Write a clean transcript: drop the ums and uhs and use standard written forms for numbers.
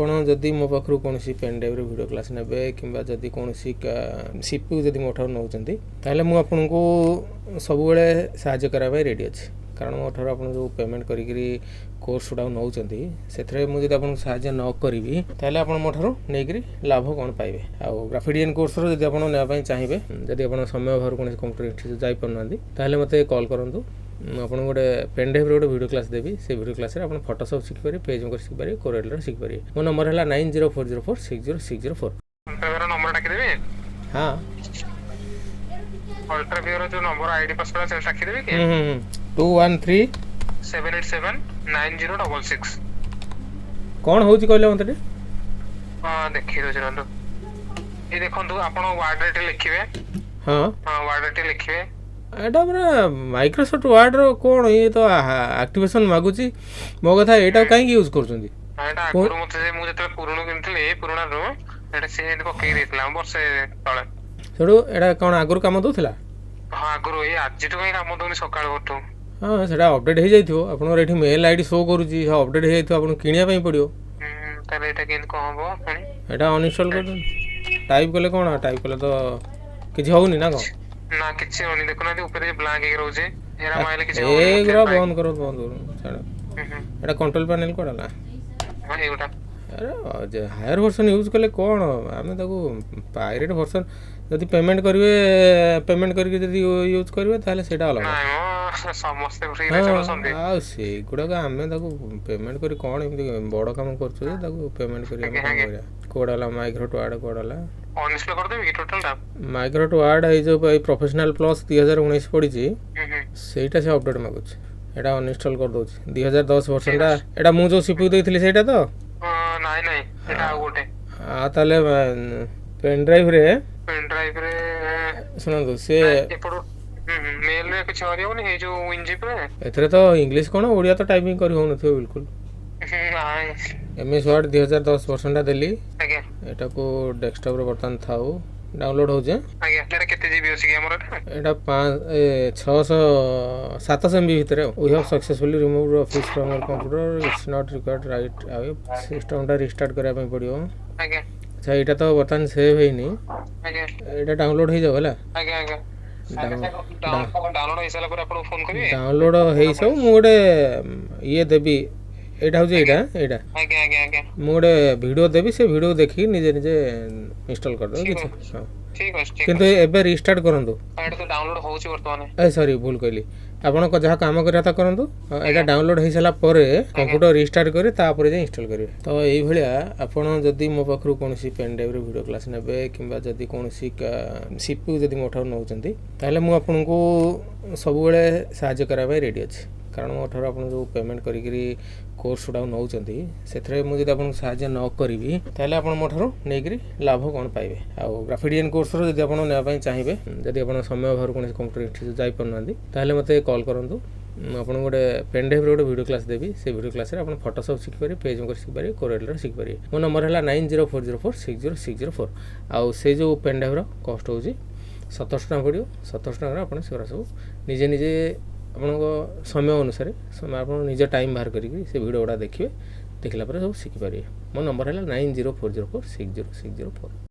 ଆପଣ ଯଦି ମୋ ପାଖରୁ କୌଣସି ପେନ୍ ଡ୍ରାଇଭ୍ରେ ଭିଡ଼ିଓ କ୍ଲାସ୍ ନେବେ କିମ୍ବା ଯଦି କୌଣସି ସିପିୟୁ ଯଦି ମୋ ଠାରୁ ନେଉଛନ୍ତି ତାହେଲେ ମୁଁ ଆପଣଙ୍କୁ ସବୁବେଳେ ସାହାଯ୍ୟ କରିବା ପାଇଁ ରେଡ଼ି ଅଛି। କାରଣ ମୋ ଠାରୁ ଆପଣ ଯେଉଁ ପେମେଣ୍ଟ କରିକିରି କୋର୍ସ ଗୁଡ଼ାକ ନେଉଛନ୍ତି ସେଥିରେ ମୁଁ ଯଦି ଆପଣଙ୍କୁ ସାହାଯ୍ୟ ନ କରିବି ତାହେଲେ ଆପଣ ମୋ ଠାରୁ ନେଇକରି ଲାଭ କ'ଣ ପାଇବେ। ଆଉ ଗ୍ରାଫିକ୍ ଡିଜାଇନ୍ କୋର୍ସର ଯଦି ଆପଣ ନେବା ପାଇଁ ଚାହିଁବେ, ଯଦି ଆପଣ ସମୟ ଅଭାବରୁ କୌଣସି କମ୍ପ୍ୟୁଟର ଇନଷ୍ଟିଚ୍ୟୁଟ୍ ଯାଇପାରୁନାହାନ୍ତି ତାହେଲେ ମୋତେ କଲ୍ କରନ୍ତୁ। ମୁଁ ଆପଣଙ୍କୁ ଗୋଟେ ପେନ୍ ଡ୍ରାଇଭ୍ରେ ଗୋଟେ ଭିଡ଼ିଓ କ୍ଲାସ୍ ଦେବି। ସେ ଭିଡ଼ିଓ କ୍ଲାସ୍ରେ ଆପଣ ଫଟୋସପ୍ ଶିଖିପାରିବେ, PageMaker ଶିଖିପାରିବେ, Corelର ଶିଖିପାରିବେ। ମୋ ନମ୍ବର ହେଲା 9040460604। UltraViewer ନମ୍ବର ଡାକିଦେବି? ହଁ, UltraViewer ଯୋଉ ନମ୍ବର ଆଇଡି ପାସୱାର୍ଡ ସେଟା ଡାକିଦେବି କି? 2137879066। କ'ଣ ହେଉଛି କହିଲେ ମୋତେ ଟିକେ? ହଁ ଦେଖେଇ ଦଉଛି ରହନ୍ତୁ। ଏଇ ଦେଖନ୍ତୁ ଆପଣ ୱାର୍ଡରେ ଟିକେ ଲେଖିବେ। ହଁ ୱାର୍ଡରେ ଟିକେ ଲେଖିବେ। ଏଇଟା ପୁରା ମାଇକ୍ରୋସଫ୍ଟ ୱାର୍ଡ଼ର କ'ଣ ଇଏ ତ ଆକ୍ଟିଭେସନ୍ ମାଗୁଛି। ମୋ କଥା ଏଇଟାକୁ କାହିଁକି ୟୁଜ୍ କରୁଛନ୍ତି? ଏଇଟା ଆଗରୁ ମତେ ମୁଁ ଯେତେବେଳେ ପୁରୁଣା କିଣିଥିଲି ପୁରୁଣାରୁ ଏଇଟା ସେ ଏମିତି ପକେଇ ଦେଇଥିଲା ବର୍ଷେ ତଳେ। ସେଠୁ ଏଇଟା କ'ଣ ଆଗରୁ କାମ ଦେଉଥିଲା? ହଁ ଆଗରୁ, ଏଇ ଆଜିଠୁ କାହିଁ କାମ ଦଉନି ସକାଳୁ ପରଠୁ। ହଁ ସେଇଟା ଅପଡ଼େଟ୍ ହେଇଯାଇଥିବ। ଆପଣଙ୍କର ଏଠି ମେଲ୍ ଆଇଡ଼ି ଶୋ କରୁଛି, ସେ ଅପଡ଼େଟ୍ ହେଇଯାଇଥିବ, ଆପଣଙ୍କୁ କିଣିବା ପାଇଁ ପଡ଼ିବ। ତାହେଲେ ଏଇଟା କେମିତି କ'ଣ ହବ? ଏଇଟା ଅନଇନଷ୍ଟଲ୍ କରିଦିଅନ୍ତୁ। ଟାଇପ୍ କଲେ କ'ଣ, ଟାଇପ୍ କଲେ ତ କିଛି ହେଉନି ନା କ'ଣ? ନା କିଛି ହଉନି, ଦେଖୁନାହାନ୍ତି ଉପରେ ବ୍ଲାଙ୍କ ହେଇକି ରହୁଛି। ଏରା ମାଇଲେ କିଛି ଏଗୁଡ଼ା ବନ୍ଦ କର ଛାଡ଼। ଏଇଟା କଣ୍ଟ୍ରୋଲ ପ୍ୟାନେଲ୍ କୁଆଡ଼େ ହେଲା? ଏଇଗୁଟା ଆରେ ହାୟର ଭର୍ସନ୍ ୟୁଜ୍ କଲେ କ'ଣ, ଆମେ ତାକୁ ପାଇରେଟ୍ ଭର୍ସନ୍ ଯଦି ପେମେଣ୍ଟ କରିବେ, ପେମେଣ୍ଟ କରିକି ଯଦି ୟୁଜ୍ କରିବେ ତାହେଲେ ସେଇଟା ଅଲଗା। ସମସ୍ତେ ଫ୍ରିରେ ଚଳୁଛନ୍ତି। ଆଉ ସେଇଗୁଡ଼ାକ ଆମେ ତାକୁ ପେମେଣ୍ଟ କରି କ'ଣ ଏମିତି ବଡ଼ କାମ କରୁଛୁ ଯେ ତାକୁ ପେମେଣ୍ଟ କରି ଆମେ କ'ଣ କରିବା? କୋଉଟା ହେଲା ମାଇକ୍ରୋଟ ୱାର୍ଡ଼, କୋଉଟା ହେଲା ଅନଇନଷ୍ଟଲ୍ କରିଦେବି କି ଟୋଟାଲଟା? ମାଇକ୍ରୋଟ ୱାର୍ଡ଼ ଏଇ ଯେଉଁ ଏଇ ପ୍ରୋଫେସନାଲ୍ ପ୍ଲସ୍ 2019 ପଡ଼ିଛି, ସେଇଟା ସେ ଅପଡ଼େଟ୍ ମାଗୁଛି। ଏଇଟା ଅନଇନଷ୍ଟଲ୍ କରିଦେଉଛି। 2010 ଭର୍ସନ୍ଟା, ଏଇଟା ମୁଁ ଯେଉଁ ସିପିୟୁ ଦେଇଥିଲି ସେଇଟା ତ? ନାଇଁ ନାଇଁ, ଏଟା ଆଉ ଗୋଟେ। ତାହେଲେ ପେନ୍ ଡ୍ରାଇଭ୍ରେ ଶୁଣନ୍ତୁ, ସେ ମେଲ୍ରେ କିଛି ହରିବନି ଏଇ ଯୋଉ ୱିନଜିପ୍ରେ? ଏଥିରେ ତ ଇଂଲିଶ କ'ଣ ଓଡ଼ିଆ ତ ଟାଇପିଂ କରି ହେଉନଥିବ ବିଲକୁଲ। MS ୱାର୍ଡ଼ 2010 ଭର୍ସନ୍ଟା ଦେଲି। ଏଟାକୁ ଡେସ୍କଟପ୍ରେ ବର୍ତ୍ତମାନ ଥାଉ, ଡାଉନଲୋଡ଼ ହେଉଛି। କେତେ ଜିବି ଅଛି କି ଆମର? ଏଇଟା 700 MB ଭିତରେ। We have successfully removed office from your computer, it's not required right ଆଉ ସିଷ୍ଟମ୍ଟା ରିଷ୍ଟାର୍ଟ କରିବା ପାଇଁ ପଡ଼ିବ। ଆଚ୍ଛା, ଏଇଟା ତ ବର୍ତ୍ତମାନ ସେଭ୍ ହେଇନି, ଏଇଟା ଡାଉନଲୋଡ଼ ହେଇଯାଉ ହେଲା। ଡାଉନଲୋଡ଼ ହେଇସାଉ। ମୁଁ ଗୋଟେ ଇଏ ଦେବି, ଏଇଟା ହେଉଛି ଏଇଟା ମୁଁ ଗୋଟେ ଭିଡ଼ିଓ ଦେବି, ସେ ଭିଡ଼ିଓ ଦେଖିକି ନିଜେ ନିଜେ ଇନଷ୍ଟଲ୍ କରିଦେବ କିଛି। ହଁ, କିନ୍ତୁ ଏବେ ରିଷ୍ଟାର୍ଟ କରନ୍ତୁ। ସରି, ଭୁଲ କହିଲି। ଆପଣ ଯାହା କାମ କରିବା କଥା କରନ୍ତୁ। ଏଇଟା ଡାଉନଲୋଡ଼ ହେଇସାରିଲା ପରେ କମ୍ପ୍ୟୁଟର ରିଷ୍ଟାର୍ଟ କରି ତାପରେ ଯାଇ ଇନଷ୍ଟଲ୍ କରିବେ। ତ ଏଇଭଳିଆ ଆପଣ ଯଦି ମୋ ପାଖରୁ କୌଣସି ପେନ୍ ଡ୍ରାଇଭ୍ରେ ଭିଡ଼ିଓ କ୍ଲାସ୍ ନେବେ କିମ୍ବା ଯଦି କୌଣସି ସିପିୟୁ ଯଦି ମୋ ଠାରୁ ନେଉଛନ୍ତି ତାହେଲେ ମୁଁ ଆପଣଙ୍କୁ ସବୁବେଳେ ସାହାଯ୍ୟ କରିବା ପାଇଁ ରେଡ଼ି ଅଛି। କାରଣ ମୋ ଠାରୁ ଆପଣ ଯେଉଁ ପେମେଣ୍ଟ କରିକିରି କୋର୍ସ ଗୁଡ଼ାକ ନେଉଛନ୍ତି ସେଥିରେ ମୁଁ ଯଦି ଆପଣଙ୍କୁ ସାହାଯ୍ୟ ନ କରିବି ତାହେଲେ ଆପଣ ମୋ ଠାରୁ ନେଇକରି ଲାଭ କ'ଣ ପାଇବେ। ଆଉ ଗ୍ରାଫିକ୍ ଡିଜାଇନ୍ କୋର୍ସର ଯଦି ଆପଣ ନେବା ପାଇଁ ଚାହିଁବେ, ଯଦି ଆପଣ ସମୟ ଅଭାବରୁ କୌଣସି କମ୍ପ୍ୟୁଟର ଇନଷ୍ଟିଚ୍ୟୁଟ୍ ଯାଇପାରୁନାହାନ୍ତି ତାହେଲେ ମୋତେ କଲ୍ କରନ୍ତୁ। ମୁଁ ଆପଣଙ୍କୁ ଗୋଟେ ପେନ୍ ଡ୍ରାଇଭ୍ରେ ଗୋଟେ ଭିଡ଼ିଓ କ୍ଲାସ୍ ଦେବି। ସେ ଭିଡ଼ିଓ କ୍ଲାସ୍ରେ ଆପଣ ଫଟୋସପ୍ ଶିଖିପାରିବେ, PageMaker ଶିଖିପାରିବେ, Corelର ଶିଖିପାରିବେ। ମୋ ନମ୍ବର ହେଲା 9040460604। ଆଉ ସେଇ ଯେଉଁ ପେନ୍ ଡ୍ରାଇଭ୍ର କଷ୍ଟ ହେଉଛି 700 ଟଙ୍କା ପଡ଼ିବ। 700 ଟଙ୍କାରେ ଆପଣ ସେଗୁଡ଼ା ସବୁ ନିଜେ ନିଜେ ଆପଣଙ୍କ ସମୟ ଅନୁସାରେ ଆପଣ ନିଜ ଟାଇମ୍ ବାହାର କରିକି ସେ ଭିଡ଼ିଓ ଗୁଡ଼ା ଦେଖିବେ। ଦେଖିଲା ପରେ ସବୁ ଶିଖିପାରିବେ। ମୋ ନମ୍ବର ହେଲା 9040460604।